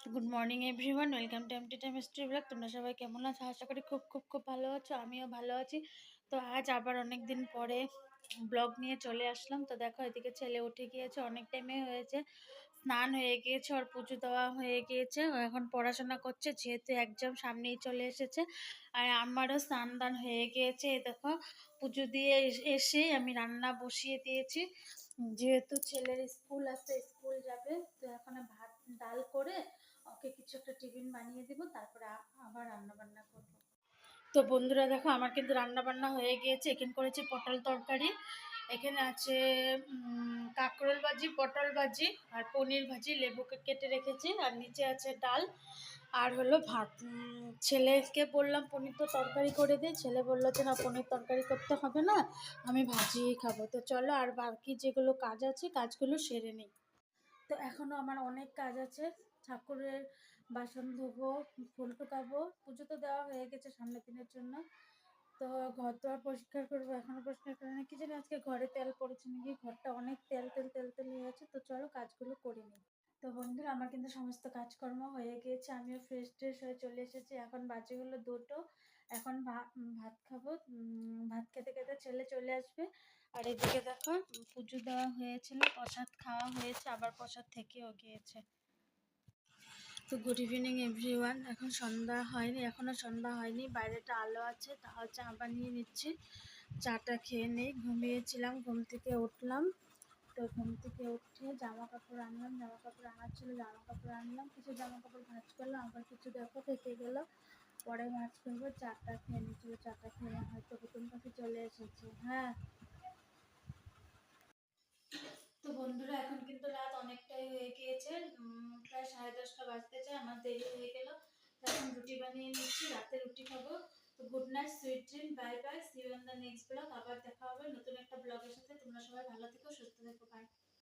Good morning everyone, welcome to MT time history blog. তোমরা সবাই কেমন আছো? আশা করি খুব খুব খুব ভালো আছো। আমিও ভালো আছি। তো আজ আবার অনেক দিন পরে ব্লগ নিয়ে চলে আসলাম। তো দেখো, এদিকে ছেলে উঠে গিয়েছে, অনেক টাইমে হয়েছে, স্নান হয়ে গিয়েছে, ওর পুজো দেওয়া হয়ে গিয়েছে, ও এখন পড়াশোনা করছে যেহেতু এক্সাম সামনেই চলে এসেছে। আর আমারও স্নান দান হয়ে গিয়েছে। এই দেখো, পুজো দিয়ে এসে আমি রান্না বসিয়ে দিয়েছি, যেহেতু ছেলের স্কুল আছে, স্কুল যাবে। তো এখন ভাত ডাল করে ওকে কিছু একটা টিফিন বানিয়ে দিব, তারপরে আবার রান্না বান্না করব। তো বন্ধুরা দেখো, আমার কিন্তু রান্না বান্না হয়ে গিয়েছে। এখানে করেছি পটল তরকারি, এখানে আছে কাঁকরোল ভাজি, পটল ভাজি আর পনির ভাজি, লেবুকে কেটে রেখেছি, আর নিচে আছে ডাল আর হলো ভাত। ছেলেকে বললাম পনির তো তরকারি করে দে, ছেলে বললো যে না, পনির তরকারি করতে হবে না, আমি ভাজিই খাবো। তো চলো, আর বাকি যেগুলো কাজ আছে কাজগুলো সেরে নিই। তো এখনও আমার অনেক কাজ আছে। ঠাকুরের বাসন ধোবো, ফুল টুকাবো, পুজো তো দেওয়া হয়ে গেছে সামনের দিনের জন্য। তো ঘর তো আর পরিষ্কার করবো, এখনো পরিষ্কার করে না, কি জানি আজকে ঘরে তেল পড়েছে নাকি, ঘরটা অনেক তেল তেল তেল তেল হয়ে আছে। তো চলো কাজগুলো করে নিই। তো বন্ধুরা, আমার কিন্তু সমস্ত কাজকর্ম হয়ে গিয়েছে, আমিও ফ্রেশ ট্রেশ হয়ে চলে এসেছি। এখন বাজে হলো 2টো। এখন ভাত খাবো। ভাত খেতে খেতে ছেলে চলে আসবে। আর এদিকে দেখো, পুজো দেওয়া হয়েছিল, প্রসাদ খাওয়া হয়েছে, আবার প্রসাদ থেকেও গিয়েছে। তো গুড ইভিনিং এভরিওয়ান। এখন সন্ধ্যা হয়নি, এখনও সন্ধ্যা হয়নি, বাইরেটা আলো আছে, তাও চা বানিয়ে নিচ্ছি। চাটা খেয়ে নেই। ঘুমিয়েছিলাম, ঘুম থেকে উঠলাম। তো ঘুম থেকে উঠে জামা কাপড় আনলাম, জামা কাপড় আনার ছিল, জামা কাপড় আনলাম, কিছু জামা কাপড় ভাঁজ করলাম, আবার কিছু দেখো থেকে গেল, পরে ভাঁজ করবো। চাটা খেয়ে নিচ্ছিল, চাটা খেয়ে হয়তো কুটুম পাখি চলে এসেছে। হ্যাঁ। তো বন্ধুরা, এখন কিন্তু রাত অনেকটাই হয়ে গিয়েছে, প্রায় 10:30টা বাজতে চায়, আমার দেরি হয়ে গেল। তো এখন রুটি বানিয়ে নিচ্ছি, রাতে রুটি খাবো। তো good night, sweet dream, bye bye, see you in the next blog. আবার দেখা হবে নতুন একটা ব্লগের সাথে। তোমরা সবাই ভালো থেকো, সুস্থ থেকো, বাই।